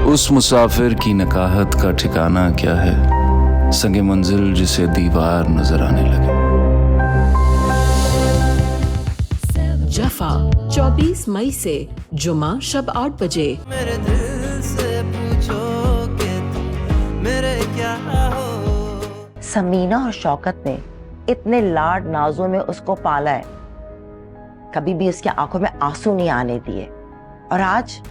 उस मुसाफिर की नकाहत का ठिकाना क्या है, संगे मंजिल जिसे दीवार नजर आने लगे। जफा 24 मई से जुमा शब 8 बजे। मेरे दिल से पूछोगे तुम मेरे क्या हो। समीना और शौकत ने इतने लाड नाजों में उसको पाला है, कभी भी उसकी आंखों में आंसू नहीं आने दिए, और आज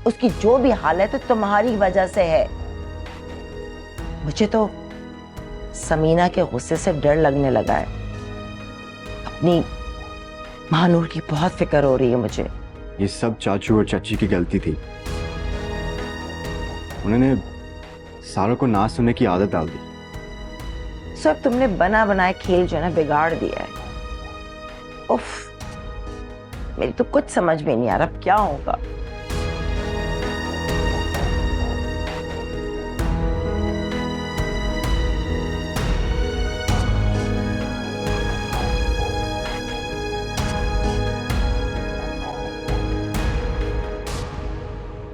उसकी जो भी हालत है तुम्हारी वजह से है। मुझे तो समीना के गुस्से से डर लगने लगा है। अपनी महानूर की बहुत फिक्र हो रही है मुझे। ये सब चाचू और चाची की गलती थी। उन्होंने सारों को ना सुनने की आदत डाल दी। सब तुमने बना बनाए खेल जो है ना बिगाड़ दिया है। उफ, मेरी तो कुछ समझ में नहीं आ रहा अब क्या होगा।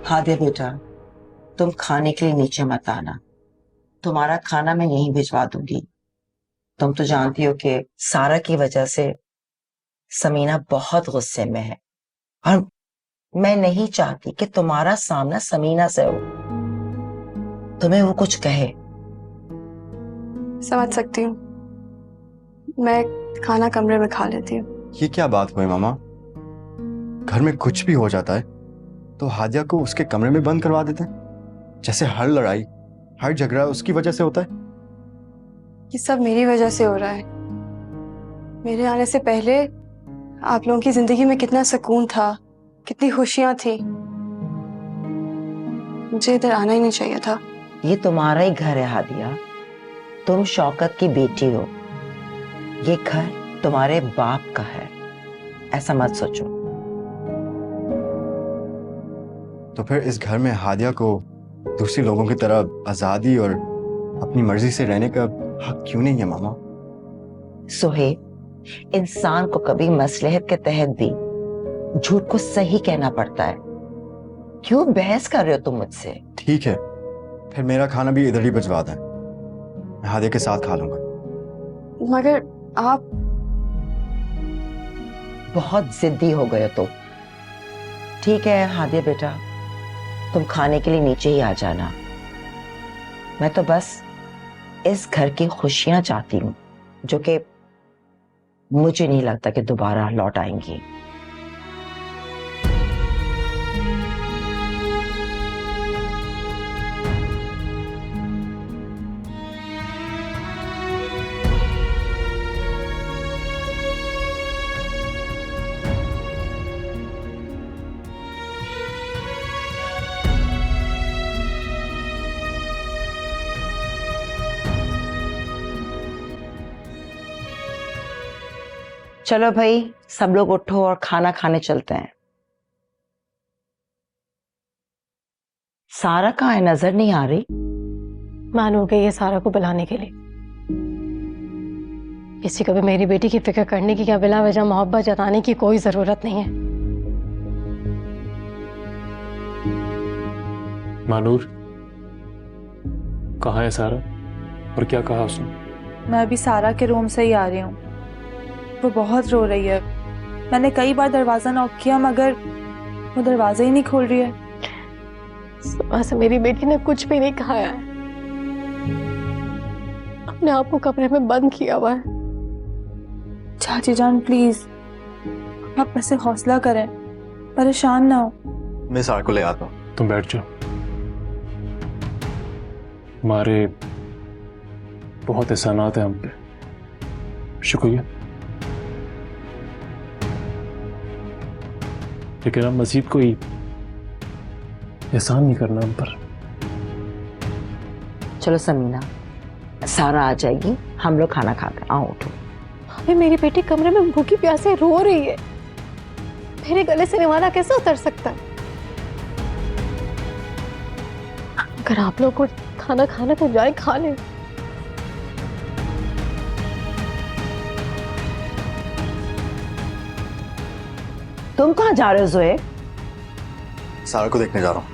हादिया बेटा, तुम खाने के लिए नीचे मत आना, तुम्हारा खाना मैं यहीं भिजवा दूंगी। तुम तो जानती हो कि सारा की वजह से समीना बहुत गुस्से में है, और मैं नहीं चाहती कि तुम्हारा सामना समीना से हो, तुम्हें वो कुछ कहे। समझ सकती हूँ, मैं खाना कमरे में खा लेती हूँ। ये क्या बात हुई मामा? घर में कुछ भी हो जाता है तो हादिया को उसके कमरे में बंद करवा देते हैं, जैसे हर लड़ाई हर झगड़ा उसकी वजह से होता है। ये सब मेरी वजह से हो रहा है। मेरे आने से पहले आप लोगों की जिंदगी में कितना सुकून था, कितनी खुशियां थी। मुझे इधर आना ही नहीं चाहिए था। ये तुम्हारा ही घर है हादिया, तुम शौकत की बेटी हो, ये घर तुम्हारे बाप का है, ऐसा मत सोचो। तो फिर इस घर में हादिया को दूसरे लोगों की तरह आजादी और अपनी मर्जी से रहने का हक क्यों नहीं है मामा? सुहेब, इंसान को कभी मसलहत के तहत भी झूठ को सही कहना पड़ता है। क्यों बहस कर रहे हो तुम मुझसे? ठीक है, फिर मेरा खाना भी इधर ही भिजवा दें, मैं हादिया के साथ खा लूंगा। मगर आप बहुत जिद्दी हो गए हो तुम। ठीक है हादिया बेटा, तुम खाने के लिए नीचे ही आ जाना। मैं तो बस इस घर की खुशियां चाहती हूँ, जो कि मुझे नहीं लगता कि दोबारा लौट आएंगी। चलो भाई, सब लोग उठो और खाना खाने चलते हैं। सारा कहाँ है, नजर नहीं आ रही? मान हो गई है सारा को बुलाने के लिए। किसी को भी मेरी बेटी की फिक्र करने की या बिला वजह मोहब्बत जताने की कोई जरूरत नहीं है। मानूर, कहाँ है सारा और क्या कहा उसने? मैं अभी सारा के रूम से ही आ रही हूँ। वो बहुत रो रही है। मैंने कई बार दरवाजा नॉक किया मगर वो दरवाजा ही नहीं खोल रही है। सुबह से मेरी बेटी ने कुछ भी नहीं खाया है, अपने आप को कमरे में बंद किया हुआ है। चाची जान प्लीज, आप ऐसे हौसला करें, परेशान ना हो। मैं सारा को ले आता हूँ। तुम बैठ जाओ। हमारे बहुत एहसानात हैं हम पे, शुक्रिया, लेकिन अब मजीद कोई एहसान नहीं करना हम पर। चलो समीना, सारा आ जाएगी, हम लोग खाना खाते हैं। आओ उठो। अभी मेरी बेटी कमरे में भूखी प्यासे रो रही है, मेरे गले से निवाला कैसे उतर सकता है? अगर आप लोग को खाना खाना तो जाए खा ले। तुम कहाँ जा रहे हो जोए? सारा को देखने जा रहा हूँ।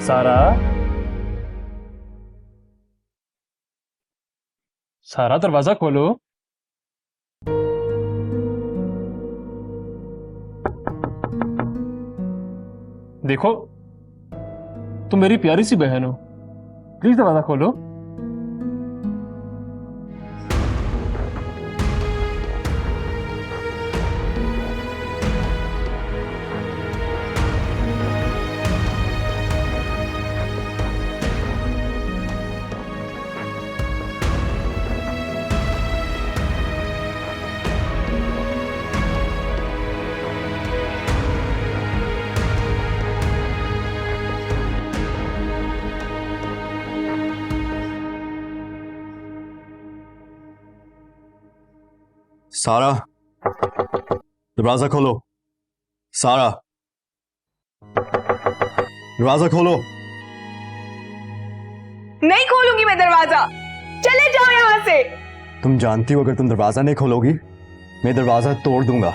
सारा, सारा दरवाजा खोलो। देखो, तुम मेरी प्यारी सी बहन हो, प्लीज दरवाजा खोलो। सारा, दरवाजा खोलो। सारा, दरवाजा खोलो। नहीं खोलूंगी मैं दरवाजा, चले जाओ यहाँ से। तुम जानती हो अगर तुम दरवाजा नहीं खोलोगी मैं दरवाजा तोड़ दूंगा।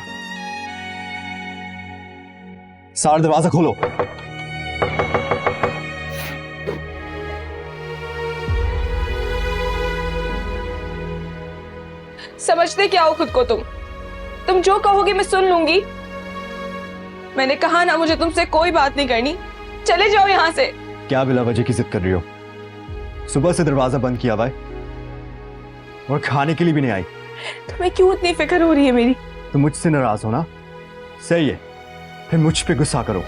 सारा, दरवाजा खोलो। समझते क्या हो खुद को तुम जो कहोगे मैं सुन लूंगी। मैंने कहा ना मुझे तुमसे कोई बात नहीं करनी, चले जाओ यहाँ से। क्या बिला वजह की जिद कर रही हो? सुबह से दरवाजा बंद किया हुआ है और खाने के लिए भी नहीं आई। तुम्हें क्यों इतनी फिक्र हो रही है मेरी? तुम मुझसे नाराज हो ना, सही है, फिर मुझ पे गुस्सा करो।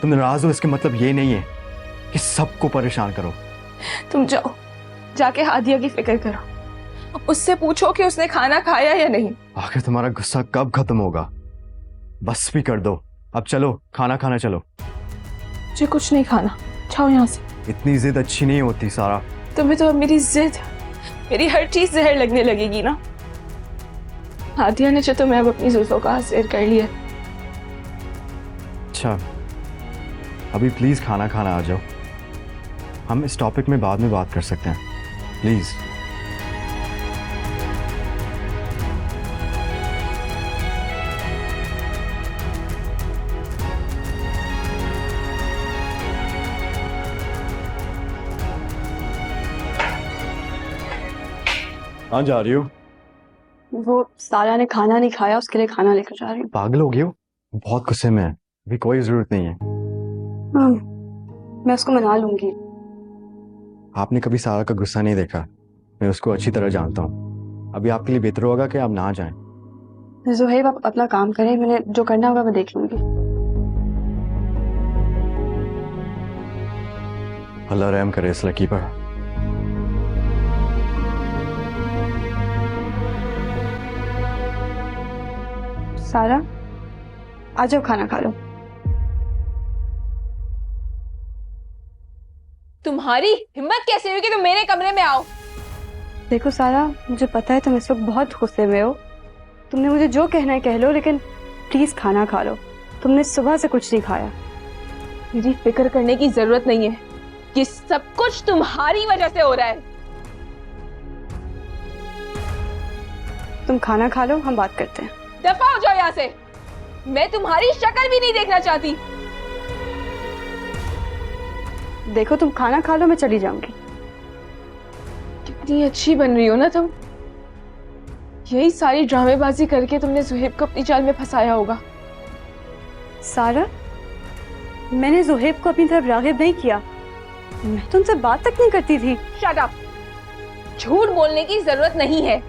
तुम नाराज हो इसके मतलब ये नहीं है कि सबको परेशान करो। तुम जाओ, जाके हादिया की फिक्र करो, उससे पूछो कि उसने खाना खाया या नहीं। आखिर तुम्हारा गुस्सा कब खत्म होगा? बस भी कर दो, अब चलो खाना खाना चलो। मुझे कुछ नहीं खाना, जाओ यहाँ से। इतनी जिद अच्छी नहीं होती सारा। तुम्हें तो अब मेरी जिद, मेरी हर चीज जहर लगने लगेगी ना। हादिया ने जो तुम्हें अब अपनी जुल्फों का हासिल कर लिया। अच्छा, अभी प्लीज खाना खाना आ जाओ, हम इस टॉपिक में बाद में बात कर सकते हैं, प्लीज। कहाँ जा रही हो? वो सारा ने खाना नहीं खाया, उसके लिए खाना लेकर जा रही हूँ। पागल हो गई हो? बहुत गुस्से में है, अभी कोई जरूरत नहीं है। मैं उसको मना लूंगी। आपने कभी सारा का गुस्सा नहीं देखा, मैं उसको अच्छी तरह जानता हूँ। अभी आपके लिए बेहतर होगा कि आप ना जाएं। ज़ुहैब, आप अपना काम करें, मैंने जो करना होगा मैं देख लूंगी। अल्लाह रहम करे इस लड़की पर। सारा, आ जाओ खाना खा लो। तुम्हारी हिम्मत कैसे हुई कि तुम मेरे कमरे में आओ? देखो सारा, मुझे पता है तुम इस वक्त बहुत गुस्से में हो, तुमने मुझे जो कहना है कह लो, लेकिन प्लीज खाना खा लो। तुमने सुबह से कुछ नहीं खाया। मेरी फिक्र करने की जरूरत नहीं है, ये सब कुछ तुम्हारी वजह से हो रहा है। तुम खाना खा लो, हम बात करते हैं। दफा हो जाओ यहाँ से, मैं तुम्हारी शक्ल भी नहीं देखना चाहती। देखो तुम खाना खा लो, मैं चली जाऊंगी। कितनी अच्छी बन रही हो ना तुम। यही सारी ड्रामेबाजी करके तुमने ज़ुहैब को अपनी जाल में फंसाया होगा। सारा, मैंने ज़ुहैब को अपनी तरफ राग़िब नहीं किया, मैं तो उनसे बात तक नहीं करती थी। शट अप, झूठ बोलने की जरूरत नहीं है।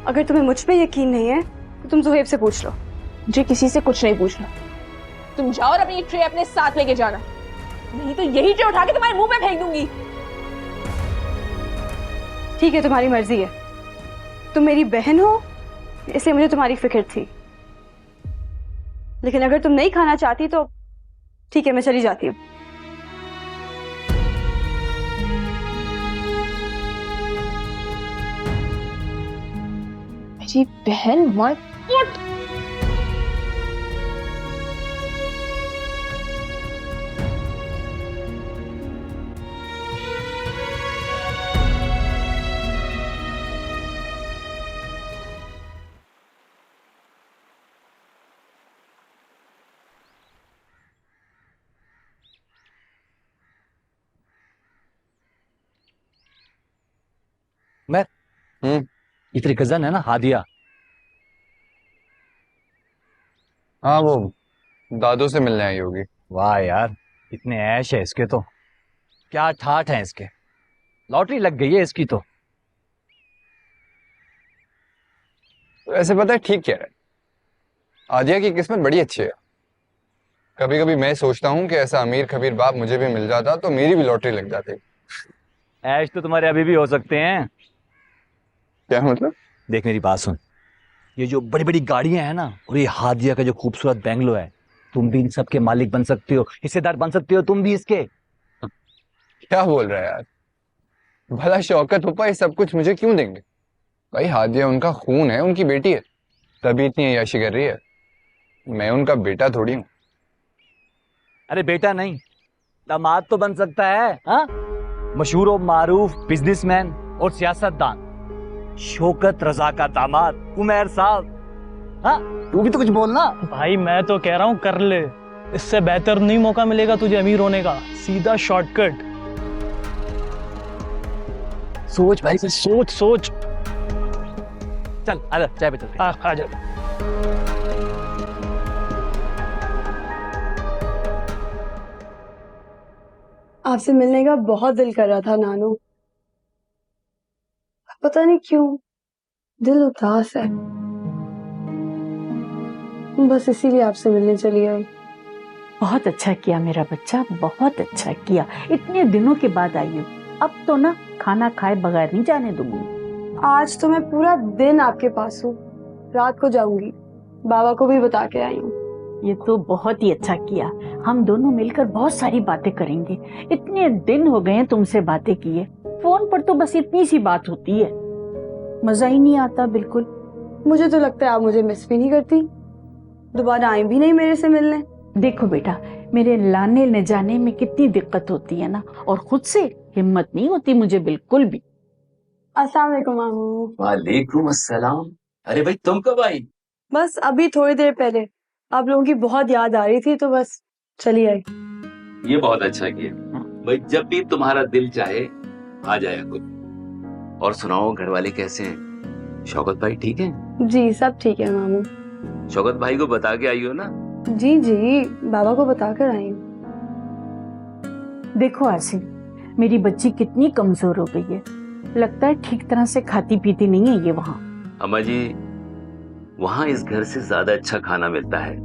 अगर तुम्हें मुझ पे यकीन नहीं है तो तुम ज़ुहैब से पूछ लो। मुझे किसी से कुछ नहीं पूछना। तुम जाओ और अपनी ट्रे अपने साथ लेके जाना, नहीं तो यही ट्रे उठा के तुम्हारे मुंह पे फेंक दूंगी। ठीक है, तुम्हारी मर्जी है। तुम मेरी बहन हो इसलिए मुझे तुम्हारी फिक्र थी, लेकिन अगर तुम नहीं खाना चाहती तो ठीक है, मैं चली जाती हूँ। मेरी बहन माय गॉड। ये तेरी कजन है ना हादिया? हाँ, वो दादू से मिलने आई होगी। वाह यार, इतने ऐश है इसके तो, क्या ठाठ है इसके, लॉटरी लग गई है इसकी तो। ऐसे पता है ठीक कह रहा है, आदिया की किस्मत बड़ी अच्छी है। कभी कभी मैं सोचता हूँ कि ऐसा अमीर खबीर बाप मुझे भी मिल जाता तो मेरी भी लॉटरी लग जाती। ऐश तो तुम्हारे अभी भी हो सकते हैं। क्या मतलब? देख मेरी बात सुन, ये जो बड़ी बड़ी गाड़ियां हैं ना, और ये हादिया का जो खूबसूरत बैंगलो है, तुम भी इन सब के मालिक बन सकती हो, हिस्सेदार बन सकती हो तुम भी इसके। क्या बोल रहा है यार? भला शौकत पप्पा ये सब कुछ मुझे क्यों देंगे? भाई हादिया उनका खून है, उनकी बेटी है, तभी इतनी अय्याशी कर रही है। मैं उनका बेटा थोड़ी हूँ। अरे बेटा नहीं, दामाद तो बन सकता है। हाँ, मशहूर और मारूफ बिजनेसमैन और सियासतदान शौकत रजा का दामाद उमैर साहब। हाँ, तू भी तो कुछ बोलना। भाई मैं तो कह रहा हूँ कर ले, इससे बेहतर नहीं मौका मिलेगा तुझे अमीर होने का, सीधा शॉर्टकट। सोच भाई, सोच सोच। चल आजा चाय पे चलते हैं। आ जा। आपसे मिलने का बहुत दिल कर रहा था नानू, पता नहीं क्यों दिल उदास है, बस इसीलिए आपसे मिलने चली आई। बहुत अच्छा किया मेरा बच्चा, बहुत अच्छा किया, इतने दिनों के बाद आई हो। अब तो ना खाना खाए बगैर नहीं जाने दूंगी। आज तो मैं पूरा दिन आपके पास हूँ, रात को जाऊंगी, बाबा को भी बता के आई हूँ। ये तो बहुत ही अच्छा किया, हम दोनों मिलकर बहुत सारी बातें करेंगे। इतने दिन हो गए हैं तुमसे बातें किए, फोन पर तो बस इतनी सी बात होती है, मजा ही नहीं आता बिल्कुल। मुझे तो लगता है आप मुझे मिस भी नहीं करती, दोबारा आई भी नहीं मेरे से मिलने। देखो बेटा, मेरे लाने ले जाने में कितनी दिक्कत होती है ना, और खुद से हिम्मत नहीं होती मुझे बिल्कुल भी। अस्सलाम वालेकुम मामू। वालेकुम अस्सलाम। अरे भाई तुम कब आई? बस अभी थोड़ी देर पहले, आप लोगों की बहुत याद आ रही थी तो बस चली आई। ये बहुत अच्छा किया भाई, जब भी तुम्हारा दिल चाहे आ जाया करो। और सुनाओ, घर वाले कैसे हैं? शौकत भाई ठीक है? जी सब ठीक है मामू। शौकत भाई को बता के आई हो ना? जी जी, बाबा को बता कर आई हूँ। देखो आसिम, मेरी बच्ची कितनी कमजोर हो गई है, लगता है ठीक तरह से खाती पीती नहीं है ये वहाँ। अम्मा जी, वहाँ इस घर से ज्यादा अच्छा खाना मिलता है।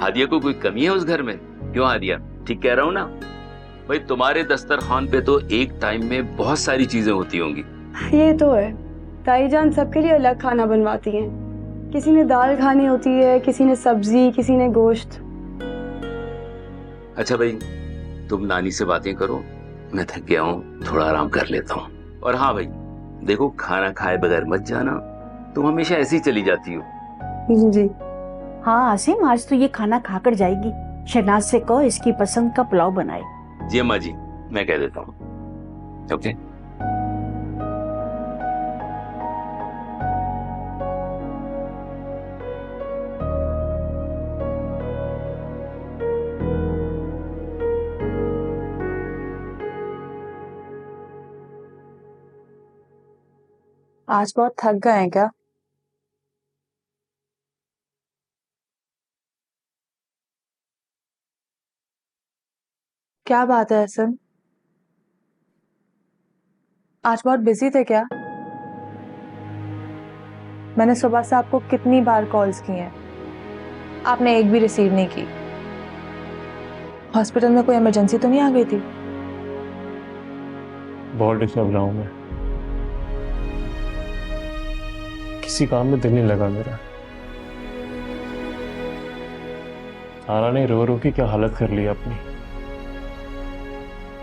हादिया को कोई कमी है उस घर में? क्यों हादिया, ठीक कह रहा हूँ ना? भाई तुम्हारे दस्तरखान पे तो एक टाइम में बहुत सारी चीजें होती होंगी। ये तो है, ताई जान सबके लिए अलग खाना बनवाती हैं। किसी ने दाल खानी होती है, किसी ने सब्जी, किसी ने गोश्त। अच्छा भाई, तुम नानी से बातें करो, मैं थक गया हूँ, थोड़ा आराम कर लेता हूँ। और हाँ भाई देखो, खाना खाए बगैर मत जाना, तुम हमेशा ऐसी चली जाती हो। जी हाँ आसिम, आज तो ये खाना खाकर जाएगी। शहनाज से कहो इसकी पसंद का पुलाव बनाए। जी अम्मा जी, मैं कह देता हूँ। ओके। आज बहुत थक गए हैं क्या? क्या बात है हसन, आज बहुत बिजी थे क्या? मैंने सुबह से आपको कितनी बार कॉल्स की हैं, आपने एक भी रिसीव नहीं की। हॉस्पिटल में कोई इमरजेंसी तो नहीं आ गई थी? बहुत डिस्टर्ब रहा हूँ मैं, किसी काम में दिल नहीं लगा मेरा। सारा ने रो रो के क्या हालत कर ली अपनी,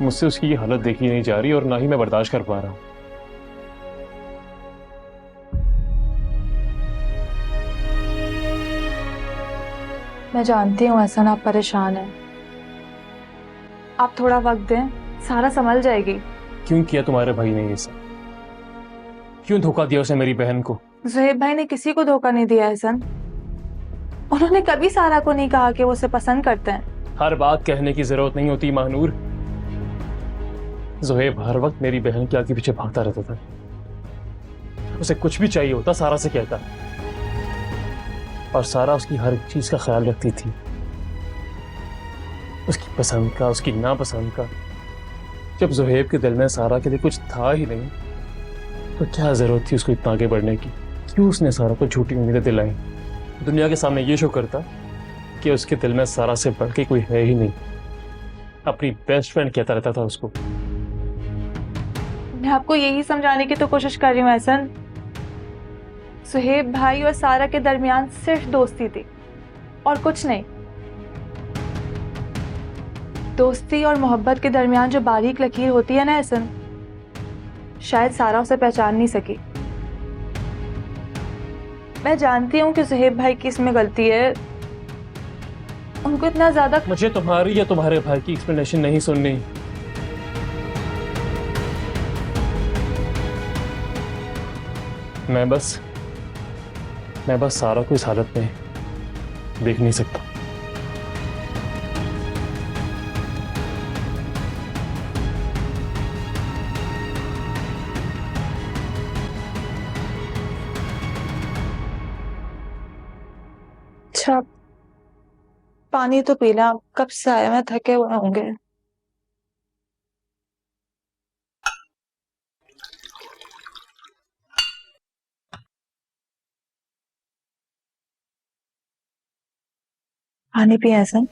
मुझसे उसकी ये हालत देखी नहीं जा रही और ना ही मैं बर्दाश्त कर पा रहा हूं। मैं जानती हूँ हसन, आप परेशान हैं, आप थोड़ा वक्त दें, सारा संभल जाएगी। क्यों किया तुम्हारे भाई ने ये सब? क्यों धोखा दिया उसे, मेरी बहन को? ज़ुहैब भाई ने किसी को धोखा नहीं दिया हसन, उन्होंने कभी सारा को नहीं कहा कि वो उसे पसंद करते हैं। हर बात कहने की जरूरत नहीं होती महानूर। ज़ुहैब हर वक्त मेरी बहन के आगे पीछे भागता रहता था, उसे कुछ भी चाहिए होता सारा से कहता, और सारा उसकी हर चीज का ख्याल रखती थी, उसकी पसंद का, उसकी नापसंद का। जब ज़ुहैब के दिल में सारा के लिए कुछ था ही नहीं, तो क्या जरूरत थी उसको इतना आगे बढ़ने की? क्यों उसने सारा को झूठी उम्मीदें दिलाई? दुनिया के सामने ये शो करता कि उसके दिल में सारा से बढ़ के कोई है ही नहीं। अपनी बेस्ट फ्रेंड कहता रहता था उसको। मैं आपको यही समझाने की तो कोशिश कर रही हूँ एहसन। सुहेब भाई और सारा के दरमियान सिर्फ दोस्ती थी और कुछ नहीं। दोस्ती और मोहब्बत के दरमियान जो बारीक लकीर होती है ना एहसन, शायद सारा उसे पहचान नहीं सकी। मैं जानती हूँ कि सुहेब भाई की इसमें गलती है, उनको इतना ज्यादा। मुझे तुम्हारी या तुम्हारे भाई की एक्सप्लेनेशन नहीं सुननी। मैं बस सारा को इस हालत में देख नहीं सकता। अच्छा, पानी तो पीना, कब से आए मैं, थके हुए होंगे। पानी पिए एहसन,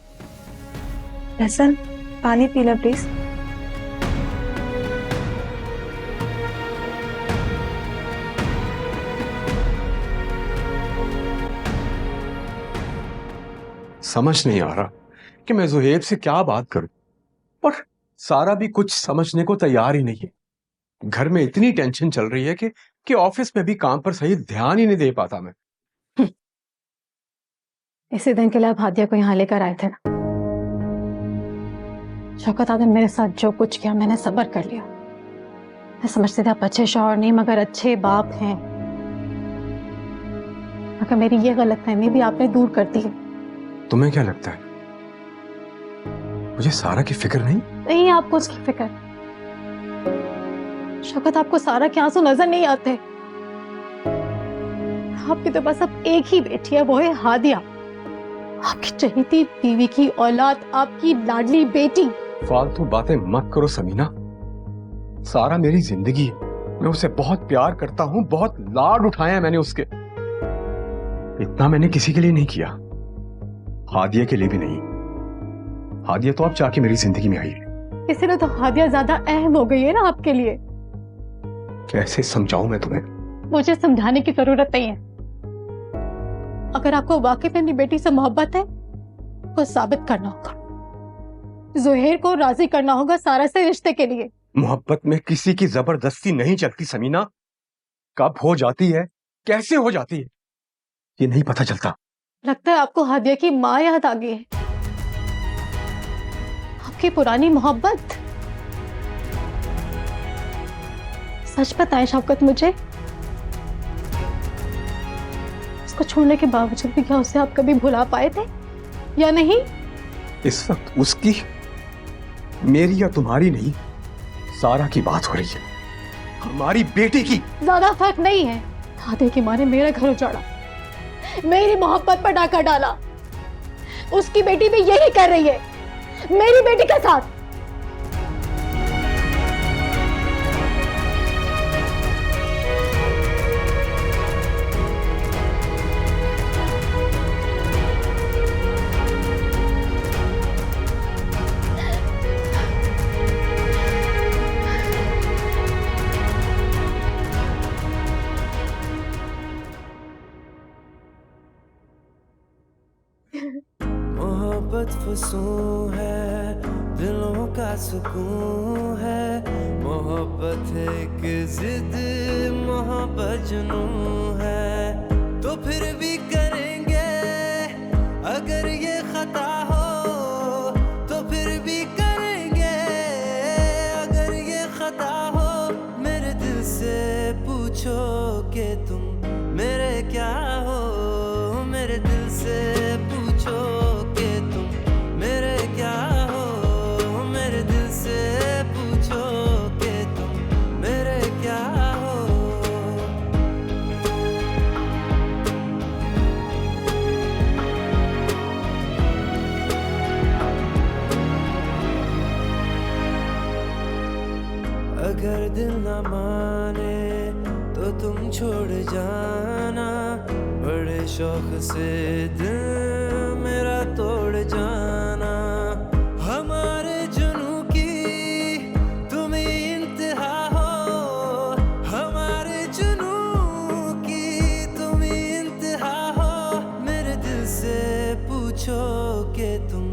एहसन पानी पी ले प्लीज। समझ नहीं आ रहा कि मैं ज़ुहैब से क्या बात करूं, और सारा भी कुछ समझने को तैयार ही नहीं है। घर में इतनी टेंशन चल रही है कि ऑफिस में भी काम पर सही ध्यान ही नहीं दे पाता मैं। इसी दिन के लिए आप हादिया को यहाँ लेकर आए थे ना। शौकत आदम मेरे साथ जो कुछ किया मैंने सब्र कर लिया। मैं समझती थी आप अच्छे शौहर नहीं मगर अच्छे बाप हैं, मगर मेरी ये गलतफहमी भी आपने दूर कर दी है। तुम्हें क्या लगता है मुझे सारा की फिक्र नहीं? नहीं आपको उसकी फिक्र। शौकत आपको सारा के आंसू नजर नहीं आते। आपकी तो बस अब एक ही बेटी है, वो है हादिया, आपकी चहेती बीवी की औलाद, आपकी लाडली बेटी। फालतू बातें मत करो समीना। सारा मेरी जिंदगी है, मैं उसे बहुत प्यार करता हूँ, बहुत लाड उठाए हैं मैंने उसके। इतना मैंने किसी के लिए नहीं किया, हादिया के लिए भी नहीं। हादिया तो अब जाके मेरी जिंदगी में आई है। इसलिए तो हादिया ज्यादा अहम हो गई है ना आपके लिए। कैसे समझाऊं मैं तुम्हें? मुझे समझाने की जरूरत नहीं है। अगर आपको वाकई में अपनी बेटी से मोहब्बत है तो साबित करना होगा, ज़ुहैर को राजी करना होगा सारा से रिश्ते के लिए। मोहब्बत में किसी की जबरदस्ती नहीं चलती समीना। कब हो जाती है, कैसे हो जाती है, ये नहीं पता चलता। लगता है आपको हादिया की माँ याद आ गई है, आपकी पुरानी मोहब्बत। सच बताएं शौकत मुझे, उसको छोड़ने के बावजूद भी क्या उसे आप कभी भुला पाए थे या नहीं? इस वक्त उसकी, मेरी या तुम्हारी नहीं, सारा की बात हो रही है, हमारी बेटी की। ज्यादा फर्क नहीं है। हादिया की माँ ने मेरा घर उजाड़ा, मेरी मोहब्बत पर डाका डाला। उसकी बेटी भी यही कर रही है मेरी बेटी के साथ। मोहब्बत फसूं है, दिलों का सुकून है। मोहब्बत एक जिद, मोहब्बत जुनून है। तो फिर भी करेंगे अगर ये खता हो, तो फिर भी करेंगे अगर ये खता हो। मेरे दिल से पूछो कि तुम मेरे क्या हो, मेरे दिल से पूछो कि तुम मेरे क्या हो, मेरे दिल से पूछो कि तुम मेरे क्या हो। माने तो तुम छोड़ जाना, बड़े शौक से दिल मेरा तोड़ जाना। हमारे जुनू की तुम ही इंतहा हो, हमारे जुनू की तुम ही इंतहा हो। मेरे दिल से पूछो कि तुम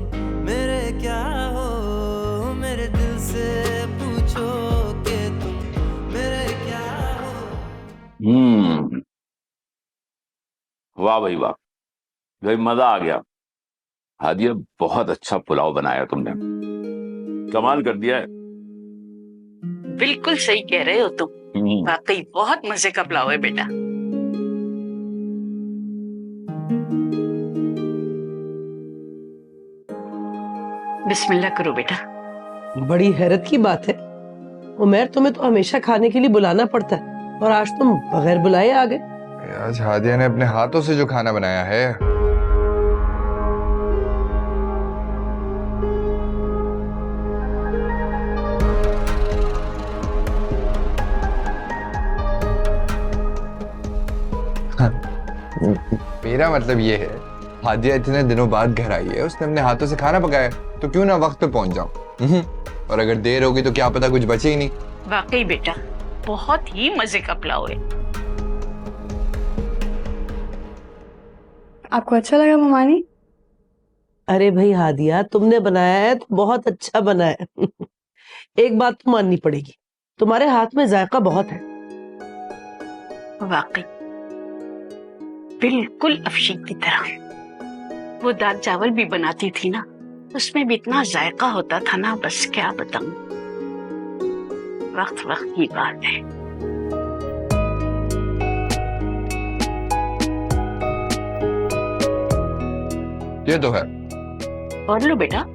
मेरे क्या हो, मेरे दिल से पूछो कि तुम मेरे क्या हो। वाह भाई वाह, भाई मजा आ गया। हादिया बहुत अच्छा पुलाव बनाया तुमने, कमाल कर दिया है। बिल्कुल सही कह रहे हो तुम, वाकई बहुत मजे का पुलाव है बेटा। बिस्मिल्लाह करो बेटा। बड़ी हैरत की बात है, उमर तुम्हें तो हमेशा खाने के लिए बुलाना पड़ता है और आज तुम बगैर बुलाए आ गए। आज हादिया ने अपने हाथों से जो खाना बनाया है। मेरा मतलब ये है, हादिया इतने दिनों बाद घर आई है, उसने अपने हाथों से खाना पकाया, तो क्यों ना वक्त पे पहुंच जाऊं। और अगर देर होगी तो क्या पता कुछ बचे ही नहीं। वाकई बेटा बहुत ही मजे का पुलाव है। आपको अच्छा लगा ममानी? अरे भाई हादिया, तुमने बनाया है तो बहुत अच्छा बना है। एक बात तो माननी पड़ेगी, तुम्हारे हाथ में जायका बहुत है। वाकई बिल्कुल अफशीक की तरह। वो दाल चावल भी बनाती थी ना, उसमें भी इतना जायका होता था ना, बस क्या बताऊं। वक्त वक्त की बात है। ये तो है। और लो बेटा।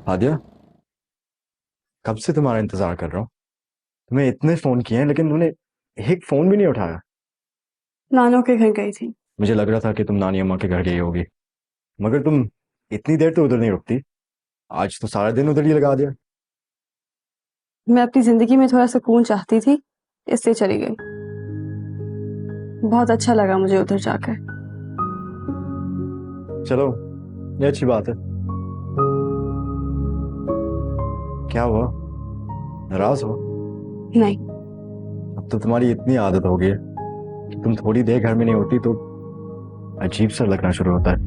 हादिया, कब से तुम्हारा इंतजार कर रहा हूँ। तुम्हें इतने फोन किए हैं लेकिन तुमने एक फोन भी नहीं उठाया। नानों के घर गई थी। मुझे लग रहा था कि तुम नानी अम्मा के घर गई होगी, मगर तुम इतनी देर तो उधर नहीं रुकती। आज तो सारा दिन उधर ही लगा दिया। मैं अपनी जिंदगी में थोड़ा सुकून चाहती थी, इससे चली गई। बहुत अच्छा लगा मुझे उधर जाकर। चलो, ये अच्छी बात है। क्या हुआ, नाराज हो? नहीं। अब तो तुम्हारी इतनी आदत हो गई है कि तुम थोड़ी देर घर में नहीं होती तो अजीब सा लगना शुरू होता है।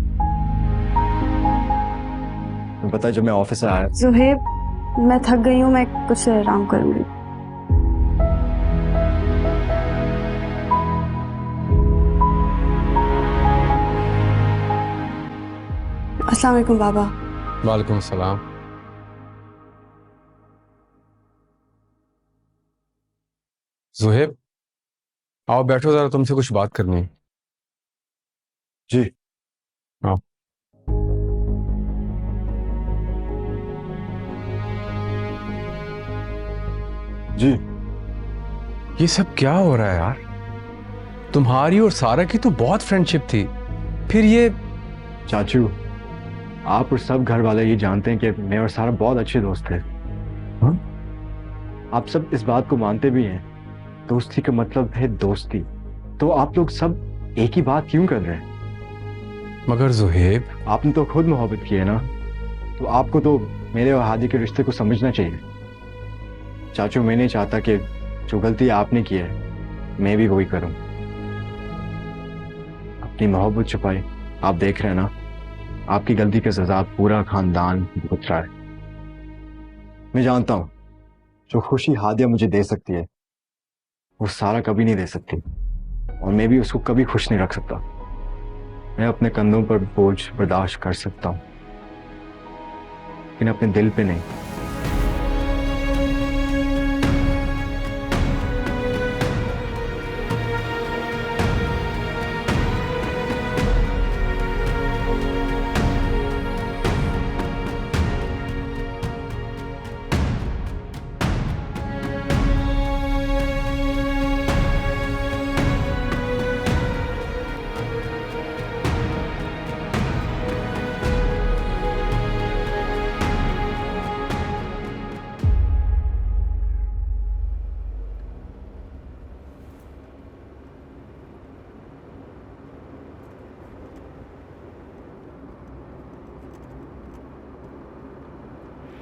तुम्हें पता है, जब मैं ऑफिस से आया। ज़ुहैब, मैं थक गई हूँ, मैं कुछ देर आराम करूंगी। अस्सलाम वालेकुम बाबा। वालेकुम सलाम। ज़ुहैब, आओ बैठो, जरा तुमसे कुछ बात करनी है। जी आओ। जी, ये सब क्या हो रहा है यार? तुम्हारी और सारा की तो बहुत फ्रेंडशिप थी, फिर ये। चाचू, आप और सब घर वाले ये जानते हैं कि मैं और सारा बहुत अच्छे दोस्त थे। हाँ? आप सब इस बात को मानते भी हैं दोस्ती का मतलब है दोस्ती। तो आप लोग सब एक ही बात क्यों कर रहे हैं? मगर ज़ुहैब, आपने तो खुद मोहब्बत की है ना, तो आपको तो मेरे और हादी के रिश्ते को समझना चाहिए। चाचू, मैं नहीं चाहता कि जो गलती आपने की है मैं भी वही करूं। अपनी मोहब्बत छुपाई, आप देख रहे हैं ना, आपकी गलती की सजा पूरा खानदान भुगत रहा है। मैं जानता हूं जो खुशी हादिया मुझे दे सकती है वो सारा कभी नहीं दे सकती, और मैं भी उसको कभी खुश नहीं रख सकता। मैं अपने कंधों पर बोझ बर्दाश्त कर सकता हूं, लेकिन अपने दिल पे नहीं।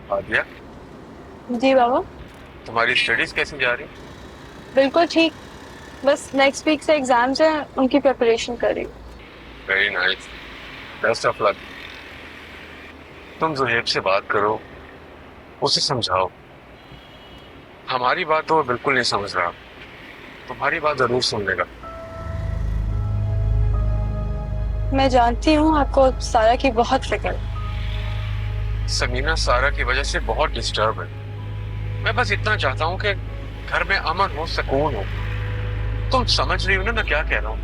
हादिया, जी बाबा। तुम्हारी स्टडीज कैसी जा रही? बिल्कुल ठीक, बस नेक्स्ट वीक से एग्जाम्स हैं, उनकी प्रिपरेशन कर रही हूँ। Very nice, best of luck. तुम ज़ुहैब से बात करो, उसे समझाओ। हमारी बात तो वो बिल्कुल नहीं समझ रहा, तुम्हारी बात जरूर सुन लेगा। मैं जानती हूँ आपको सारा की बहुत फिक्र है। समीना सारा की वजह से बहुत डिस्टर्ब है। मैं बस इतना चाहता हूँ कि घर में अमन हो, सुकून हो। तुम समझ रही हो ना मैं क्या कह रहा हूँ?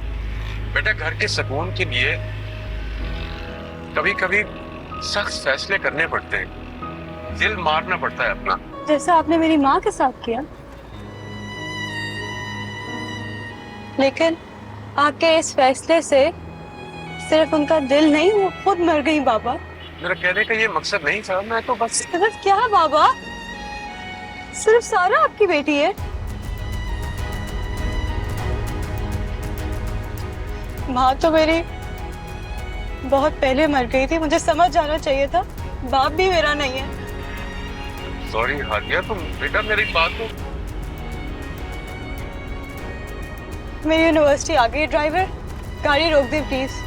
बेटा, घर के सुकून के लिए कभी कभी सख्त फैसले करने पड़ते हैं, दिल मारना पड़ता है अपना। जैसा आपने मेरी माँ के साथ किया। लेकिन आपके इस फैसले से सिर्फ उनका दिल नहीं, वो खुद मर गई बाबा। मेरा कहने का ये मकसद नहीं था, मैं तो बस। सिर्फ क्या बाबा? सिर्फ सारा आपकी बेटी है? माँ तो मेरी बहुत पहले मर गई थी, मुझे समझ जाना चाहिए था। बाप भी मेरा नहीं है। सॉरी हादिया, तुम बेटा मेरी बात को। मेरी यूनिवर्सिटी आ गई। ड्राइवर, गाड़ी रोक दे प्लीज।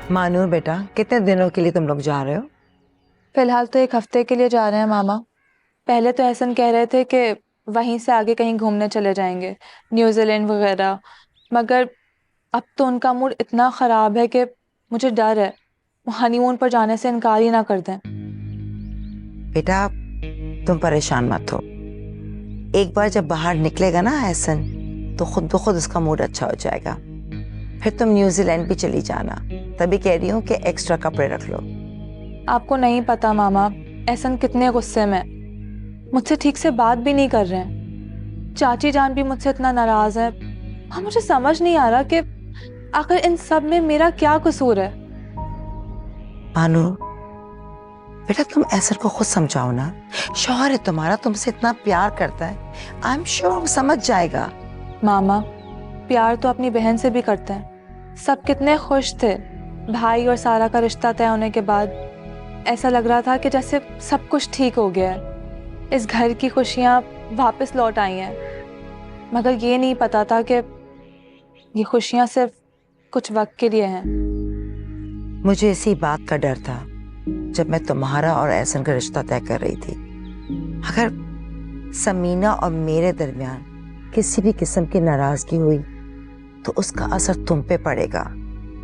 मानूर बेटा, कितने दिनों के लिए तुम लोग जा रहे हो? फिलहाल तो 1 हफ्ते के लिए जा रहे हैं मामा। पहले तो ऐसा कह रहे थे कि वहीं से आगे कहीं घूमने चले जाएंगे, न्यूजीलैंड वगैरह, मगर अब तो उनका मूड इतना ख़राब है कि मुझे डर है वो हनीमून पर जाने से इनकार ही ना कर दें। बेटा, तुम परेशान मत हो। एक बार जब बाहर निकलेगा ना एहसन, तो खुद ब खुद उसका मूड अच्छा हो जाएगा। फिर तुम न्यूजीलैंड भी चली जाना। तभी कह रही हूँ कि एक्स्ट्रा कपड़े रख लो। आपको नहीं पता मामा, एहसन कितने गुस्से में, मुझसे ठीक से बात भी नहीं कर रहे हैं। चाची जान भी मुझसे इतना नाराज है। हाँ, मुझे समझ नहीं आ रहा कि आखिर इन सब में मेरा क्या कसूर है। भानु बेटा, तुम एहसन को खुद समझाओ ना। शौहर है तुम्हारा, तुमसे इतना प्यार करता है। आई एम श्योर वो समझ जाएगा। मामा, प्यार तो अपनी बहन से भी करते हैं। सब कितने खुश थे भाई और सारा का रिश्ता तय होने के बाद। ऐसा लग रहा था कि जैसे सब कुछ ठीक हो गया है, इस घर की खुशियां वापस लौट आई हैं। मगर ये नहीं पता था कि ये खुशियां सिर्फ कुछ वक्त के लिए हैं। मुझे इसी बात का डर था जब मैं तुम्हारा और एहसन का रिश्ता तय कर रही थी। अगर समीना और मेरे दरमियान किसी भी किस्म की नाराजगी हुई तो उसका असर तुम पे पड़ेगा।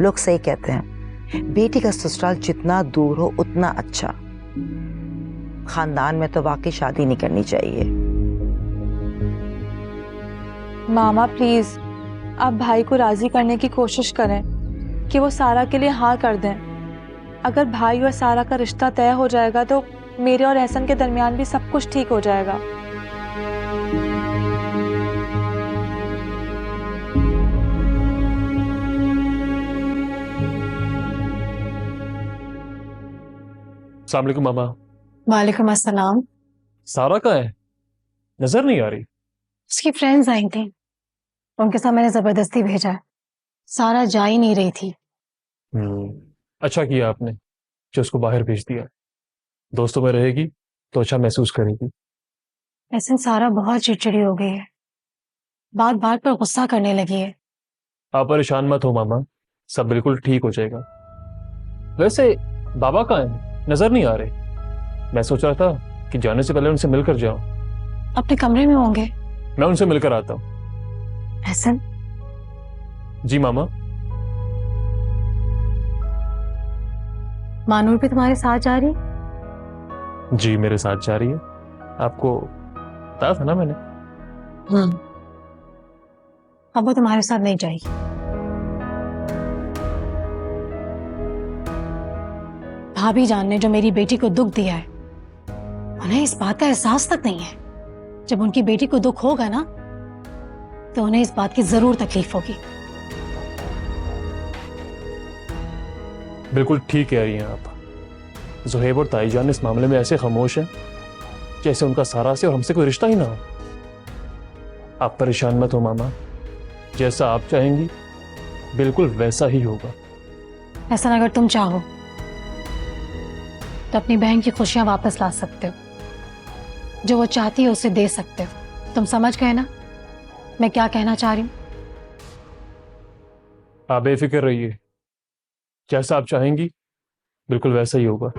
लोग सही कहते हैं, बेटी का ससुराल जितना दूर हो उतना अच्छा। खानदान में तो वाकई शादी नहीं करनी चाहिए। मामा प्लीज, आप भाई को राजी करने की कोशिश करें कि वो सारा के लिए हाँ कर दें। अगर भाई और सारा का रिश्ता तय हो जाएगा तो मेरे और एहसन के दरमियान भी सब कुछ ठीक हो जाएगा। अस्सलाम वालेकुम मामा। वालेकुम अस्सलाम। सारा कहाँ है? नजर नहीं आ रही। उसकी फ्रेंड्स आई थी, उनके साथ मैंने जबरदस्ती भेजा है। सारा जा ही नहीं रही थी। अच्छा किया आपने जो उसको बाहर भेज दिया। दोस्तों में रहेगी तो अच्छा महसूस करेगी। ऐसे सारा बहुत चिड़चिड़ी हो गई है, बात बात पर गुस्सा करने लगी है। आप परेशान मत हो मामा, सब बिल्कुल ठीक हो जाएगा। वैसे बाबा कहाँ हैं? नजर नहीं आ रहे। मैं सोच रहा था कि जाने से पहले उनसे मिलकर जाऊं। अपने कमरे में होंगे। मैं उनसे मिलकर आता हूँ। एहसन, जी मामा। मानूर भी तुम्हारे साथ जा रही? जी मेरे साथ जा रही है। आपको बताया था ना मैंने। अब वो तुम्हारे साथ नहीं जाएगी। भाभी जान ने जो मेरी बेटी को दुख दिया है, उन्हें इस बात का एहसास तक नहीं है। जब उनकी बेटी को दुख होगा ना, तो उन्हें इस बात की जरूर तकलीफ होगी। बिल्कुल ठीक कह रही हैं आप। ज़ुहैब और ताईजान इस मामले में ऐसे खामोश हैं जैसे उनका सारा से और हमसे कोई रिश्ता ही ना हो। आप परेशान मत हो मामा, जैसा आप चाहेंगी बिल्कुल वैसा ही होगा। ऐसा अगर तुम चाहो तो अपनी बहन की खुशियां वापस ला सकते हो। जो वो चाहती है उसे दे सकते हो। तुम समझ गए ना मैं क्या कहना चाह रही हूं? आप बेफिक्र रहिए, जैसा आप चाहेंगी बिल्कुल वैसा ही होगा।